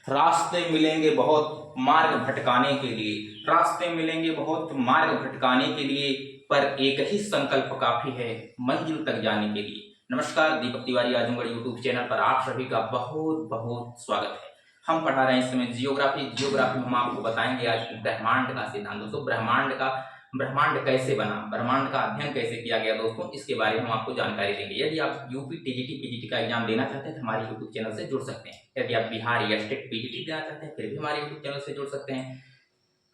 रास्ते मिलेंगे बहुत मार्ग भटकाने के लिए, रास्ते मिलेंगे बहुत मार्ग भटकाने के लिए, पर एक ही संकल्प काफी है मंजिल तक जाने के लिए। नमस्कार, दीपक तिवारी आजमगढ़ यूट्यूब चैनल पर आप सभी का बहुत बहुत स्वागत है। हम पढ़ा रहे हैं इस समय जियोग्राफी में हम आपको बताएंगे आज ब्रह्मांड का सिद्धांत। दोस्तों, ब्रह्मांड कैसे बना, ब्रह्मांड का अध्ययन कैसे किया गया दोस्तों, इसके बारे में हम आपको जानकारी देंगे। यदि आप यूपी टीजीटी पीजीटी का एग्जाम देना चाहते हैं तो हमारे यूट्यूब चैनल से जुड़ सकते हैं। यदि आप बिहार या स्टेट पीजीटी देना चाहते हैं फिर भी हमारे यूट्यूब चैनल से जुड़ सकते हैं।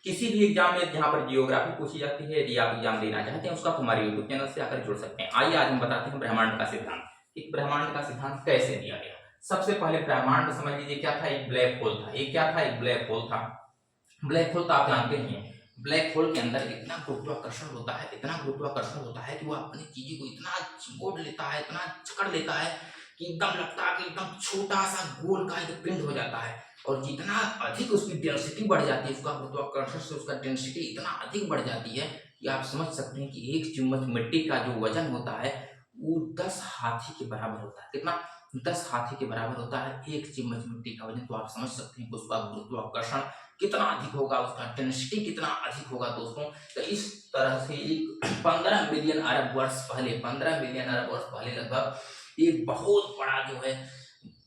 किसी भी एग्जाम में जहां पर जियोग्राफी पूछी जाती है, यदि आप एग्जाम देना चाहते हैं उसका तो हमारे यूट्यूब चैनल से आकर जुड़ सकते हैं। आइए आज हम बताते हैं ब्रह्मांड का सिद्धांत कि ब्रह्मांड का सिद्धांत कैसे दिया गया। सबसे पहले ब्रह्मांड समझ लीजिए क्या था, एक ब्लैक होल था। एक क्या था, एक ब्लैक होल था। ब्लैक होल तो आप जानते ही हैं, ब्लैक होल के अंदर इतना गुरुत्वाकर्षण होता है, इतना गुरुत्वाकर्षण होता है कि वो अपनी चीजें को इतना चिमोड़ लेता है, इतना जकड़ लेता है कि एकदम लगता है कि एकदम छोटा सा गोल का एक पिंड हो जाता है। और जितना अधिक उसकी डेंसिटी बढ़ जाती है, उसका गुरुत्वाकर्षण से उसका डेंसिटी इतना अधिक बढ़ जाती है कि आप समझ सकते हैं कि एक चम्मच मिट्टी का जो वजन होता है वो 10 हाथी के बराबर होता है। कितना? 10 हाथी के बराबर होता है एक चम्मच मिट्टी का वजन। तो आप समझ सकते हैं कि उसका गुरुत्वाकर्षण कितना अधिक होगा, उसका डेंसिटी कितना अधिक होगा दोस्तों। तो इस तरह से एक 15 मिलियन अरब वर्ष पहले, 15 मिलियन अरब वर्ष पहले लगभग एक बहुत बड़ा जो है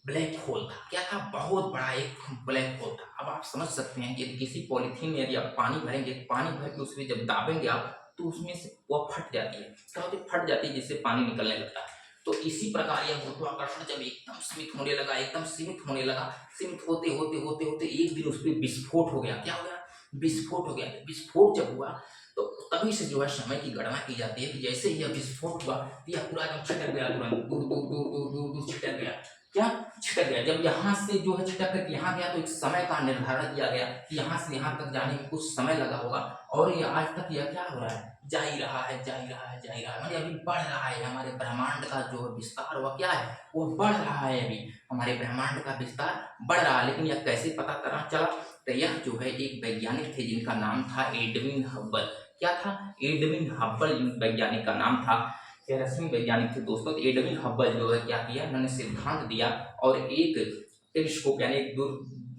ब्लैक होल था। क्या था? बहुत बड़ा एक ब्लैक होल था। अब आप समझ सकते हैं कि किसी पॉलिथीन में यदि आप पानी भरेंगे, पानी भर के उसमें जब दाबेंगे आप तो उसमें से वो फट जाती है। क्या होती है? फट जाती है, जिससे पानी निकलने लगता है। तो इसी प्रकार यह गुरुत्वाकर्षण जब एकदम सीमित होने लगा, एकदम सीमित होने लगा, सीमित होते होते होते होते एक दिन उस पर विस्फोट हो गया। क्या हो गया? विस्फोट हो गया। विस्फोट जब हुआ तो तभी से जो है समय की गणना की जाती है कि जैसे ही यह विस्फोट हुआ यह पूरा एकदम छिटक गया, तुरंत दूर दूर दूर दूर दूर दूर छिटक गया। क्या? छिटक गया। जब यहाँ से जो है छिटक करके यहाँ गया तो एक समय का निर्धारण किया गया कि यहाँ से यहाँ तक जाने में कुछ समय लगा होगा। और ये आज तक यह क्या हो रहा है? जा ही रहा है, जा ही रहा है, जा ही रहा है, मतलब अभी बढ़ रहा है। हमारे ब्रह्मांड का जो विस्तार हुआ क्या है, वो बढ़ रहा है। अभी हमारे ब्रह्मांड का विस्तार बढ़ रहा है। लेकिन यह कैसे पता चला? तो यह जो है एक वैज्ञानिक थे जिनका नाम था एडविन हब्बल। क्या था? एडविन हब्बल वैज्ञानिक का नाम था। 13वीं वैज्ञानिक थे दोस्तों। तो एडविन हब्बल जो है क्या किया, उन्होंने सिद्धांत दिया और एक टेलीस्कोप यानी एक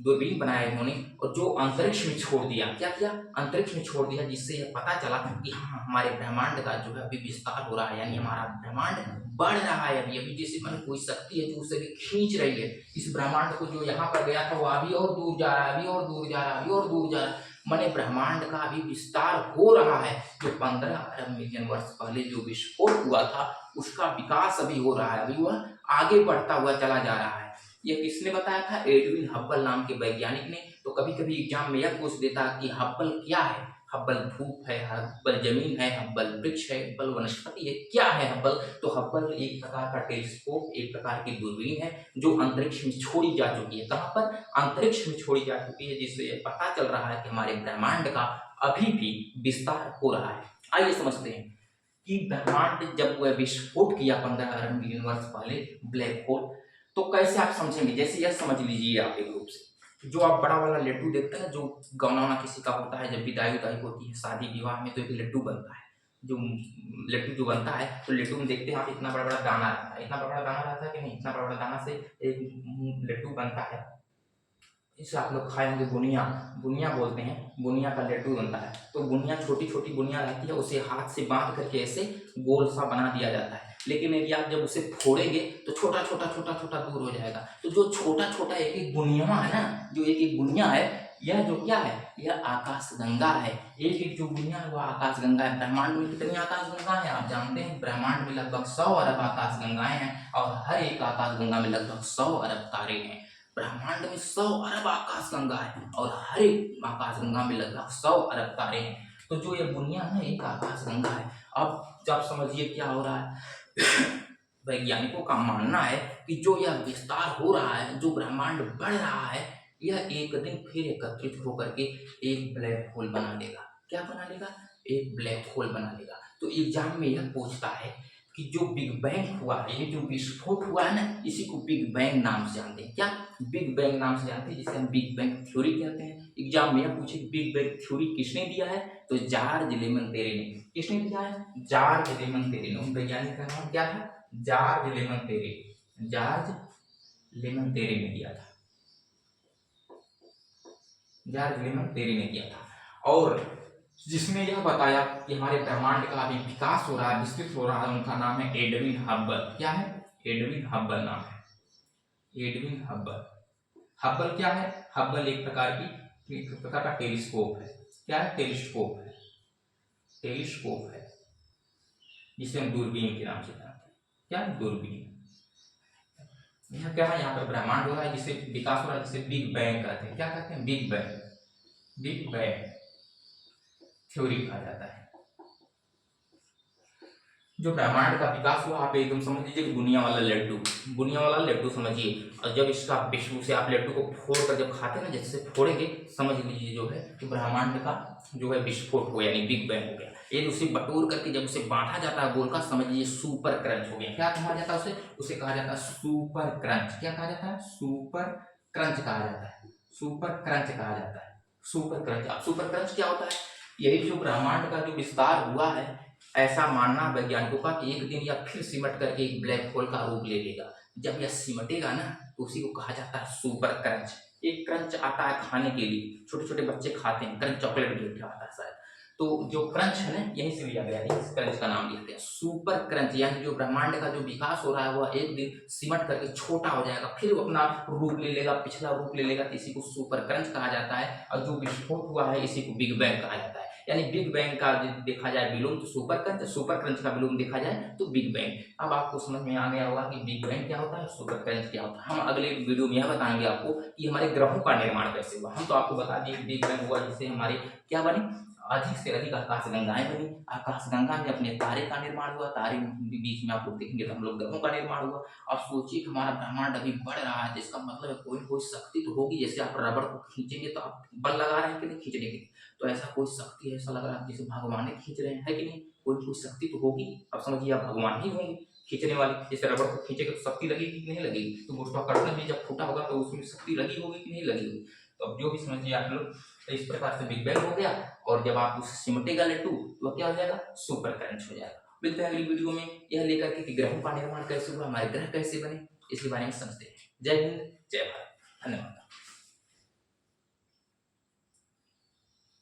दूरबीन बनाया इन्होंने और जो अंतरिक्ष में छोड़ दिया। क्या किया? अंतरिक्ष में छोड़ दिया, जिससे यह पता चला कि हाँ, हमारे ब्रह्मांड का जो है अभी विस्तार हो रहा है, यानी हमारा ब्रह्मांड बढ़ रहा है। अभी अभी जैसे मन कोई शक्ति है जो उसे भी खींच रही है इस ब्रह्मांड को। जो यहाँ पर गया था वो अभी और दूर जा रहा है, अभी और दूर जा रहा है, अभी और दूर जा रहा है। माने ब्रह्मांड का अभी विस्तार हो रहा है। जो 15 अरब मिलियन वर्ष पहले जो विस्फोट हुआ था उसका विकास अभी हो रहा है, अभी वह आगे बढ़ता हुआ चला जा रहा है। यह किसने बताया था? एडविन हब्बल नाम के वैज्ञानिक ने। तो कभी कभी एग्जाम में यह पूछ देता कि हब्बल क्या है। हब्बल धूप है, हब्बल जमीन है, हब्बल वृक्ष है, हब्बल वनस्पति है। क्या है हब्बल? तो हब्बल एक प्रकार का टेलीस्कोप, एक प्रकार की दूरबीन है जो अंतरिक्ष में छोड़ी जा चुकी है। कहां पर? अंतरिक्ष में छोड़ी जा चुकी है, जिससे यह पता चल रहा है कि हमारे ब्रह्मांड का अभी भी विस्तार हो रहा है। आइए समझते हैं कि ब्रह्मांड जब वह विस्फोट किया 15 अरब मिलियन वर्ष पहले, ब्लैक होल, तो कैसे आप समझेंगे? जैसे यह समझ लीजिए आप एक रूप से, जो आप बड़ा वाला लड्डू देखते हैं, जो गौना किसी का होता है, जब विदाई उदाई होती है शादी विवाह में तो एक लड्डू बनता है। जो लड्डू जो बनता है तो लड्डू में देखते हैं आप इतना बड़ा बड़ा दाना रहता है, इतना बड़ा बड़ा दाना रहता है कि नहीं? इतना बड़ा बड़ा दाना से एक लड्डू बनता है। इसे आप लोग खाए होंगे, बुनिया, बुनिया बोलते हैं, बुनिया का लड्डू बनता है। तो बुनिया छोटी छोटी बुनिया रहती है, उसे हाथ से बांध करके ऐसे गोल सा बना दिया जाता है। लेकिन यदि आप जब उसे फोड़ेंगे तो छोटा छोटा छोटा छोटा दूर हो जाएगा। तो जो छोटा छोटा एक एक बुनिया है ना, जो एक एक बुनिया है, यह जो क्या है, यह आकाश गंगा है। एक एक जो बुनिया है वह आकाश गंगा है। ब्रह्मांड में कितनी आकाश गंगा है आप जानते हैं? ब्रह्मांड में लगभग 100 अरब आकाश गंगाएं हैं और हर एक आकाश गंगा में लगभग 100 अरब तारे हैं। ब्रह्मांड में 100 अरब आकाश गंगा है और हर एक आकाश गंगा में लगभग 100 अरब तारे हैं। तो जो ये दुनिया है एक आकाश गंगा है। अब जब समझिए क्या हो रहा है वैज्ञानिकों का मानना है कि जो यह विस्तार हो रहा है, जो ब्रह्मांड बढ़ रहा है, यह एक दिन फिर एकत्रित होकर के एक ब्लैक होल बना लेगा। क्या बना लेगा? एक ब्लैक होल बना लेगा। तो एग्जाम में यह पूछता है कि जो बिग बैंग हुआ है, ये जो विस्फोट हुआ है ना, इसी को बिग बैंग नाम से जानते हैं। क्या? बिग बैंग नाम से जानते हैं, जिसे हम बिग बैंग थ्योरी कहते हैं। एग्जाम में पूछे बिग बैंग थ्योरी किसने दिया है, तो जॉर्ज लेमन-तेरे ने। किसने दिया है? जॉर्ज लेमन-तेरे ने। उन वैज्ञानिक का नाम क्या था? जॉर्ज लेमन-तेरे। जॉर्ज लेमन-तेरे ने दिया था। जॉर्ज लीमन तेरी ने किया था, और जिसने यह बताया कि हमारे ब्रह्मांड का अभी विकास हो रहा है, विस्तृत हो रहा है, उनका नाम है एडविन हब्बल। क्या है? एडविन हब्बल नाम है, एडविन हब्बल। हब्बल क्या है? हब्बल एक प्रकार का टेलीस्कोप है। क्या है? टेलीस्कोप है, टेलीस्कोप है, जिसे हम दूरबीन के नाम से जानते हैं। क्या है? दूरबीन। यह क्या है? यहाँ पर ब्रह्मांड हो रहा है, जिसे विकास हो रहा है, जिसे बिग बैंग कहते हैं। क्या कहते हैं? Big bang, big bang theory कहा जाता है। जो ब्रह्मांड का विकास हुआ, आप एकदम समझ लीजिए कि बुनिया वाला लड्डू, बुनिया वाला लड्डू समझिए, और जब इसका विश्व से आप लड्डू को फोड़ कर जब खाते हैं ना, जैसे फोड़ेंगे, समझ लीजिए जो है कि ब्रह्मांड का जो है विस्फोट हो, यानी बिग बैंग हो गया। ये उसे बटोर करके जब उसे बांटा जाता है गोल का, समझ लीजिए सुपर क्रंच हो गया। क्या कहा जाता है उसे? उसे कहा जाता है सुपर क्रंच। क्या कहा जाता है? सुपर क्रंच कहा जाता है, सुपर क्रंच कहा जाता है, सुपर क्रंच। अब सुपर क्रंच क्या होता है? यही जो ब्रह्मांड का जो विस्तार हुआ है, ऐसा मानना वैज्ञानिकों का कि एक दिन यह फिर सिमट करके एक ब्लैक होल का रूप ले लेगा। जब यह सिमटेगा ना, तो उसी को कहा जाता है सुपर क्रंच। एक क्रंच आता है खाने के लिए, छोटे छोटे बच्चे खाते हैं, क्रंच चॉकलेट भी आता है शायद। तो जो क्रंच है ना, यहीं से लिया गया है, इस क्रंच का नाम लिया गया सुपर क्रंच। यानी जो ब्रह्मांड का जो विकास हो रहा है, वह एक दिन सिमट करके छोटा हो जाएगा, फिर वो अपना रूप ले लेगा, पिछला रूप ले लेगा, इसी को सुपर क्रंच कहा जाता है। और जो विस्फोट हुआ है, इसी को बिग बैंग कहा जाता है। यानी बिग बैंग का देखा जाए विलोम तो सुपर क्रंच, सुपर क्रंच का विलोम देखा जाए तो बिग बैंग। अब आपको समझ में आ गया होगा कि बिग बैंग क्या होता है, सुपर क्रंच क्या होता है। हम अगले वीडियो में यह बताएंगे आपको कि हमारे ग्रहों का निर्माण कैसे हुआ। हम तो आपको बता दिए कि बिग बैंग हुआ जिससे हमारे क्या बने, अधिक से अधिक आकाशगंगाएं बनी, आकाशगंगा में अपने तारे का निर्माण हुआ, तारे बीच में आप लोग देखेंगे तो हम लोग ग्रहों का निर्माण हुआ। अब सोचिए हमारा ब्रह्मांड अभी बढ़ रहा है, जिसका मतलब कोई कोई शक्ति तो होगी। जैसे आप रबड़ को खींचेंगे तो आप बल लगा रहे हैं कि नहीं खींचने के, तो ऐसा कोई शक्ति है, ऐसा लग रहा है जैसे भगवान ही खींच रहे हैं, है कि नहीं? कोई शक्ति तो होगी। अब समझिए आप भगवान ही होंगे खींचने वाले। जैसे रबड़ को खींचेगा तो शक्ति लगेगी कि नहीं लगेगी? तो गुरुत्वाकर्षण भी जब फूटा होगा तो उसमें शक्ति लगी होगी कि नहीं लगी होगी? तो अब जो भी समझिए आप लोग, तो इस प्रकार से बिग बैंग हो गया, और जब आप उसे सिमटेगा लड्डू तो क्या हो जाएगा? सुपर क्रंच हो जाएगा। मिलते हैं अगली वीडियो में यह लेकर के कि ग्रहों का निर्माण कैसे हुआ, हमारे ग्रह कैसे बने, इसके बारे में समझते हैं। जय हिंद, जय भारत, धन्यवाद।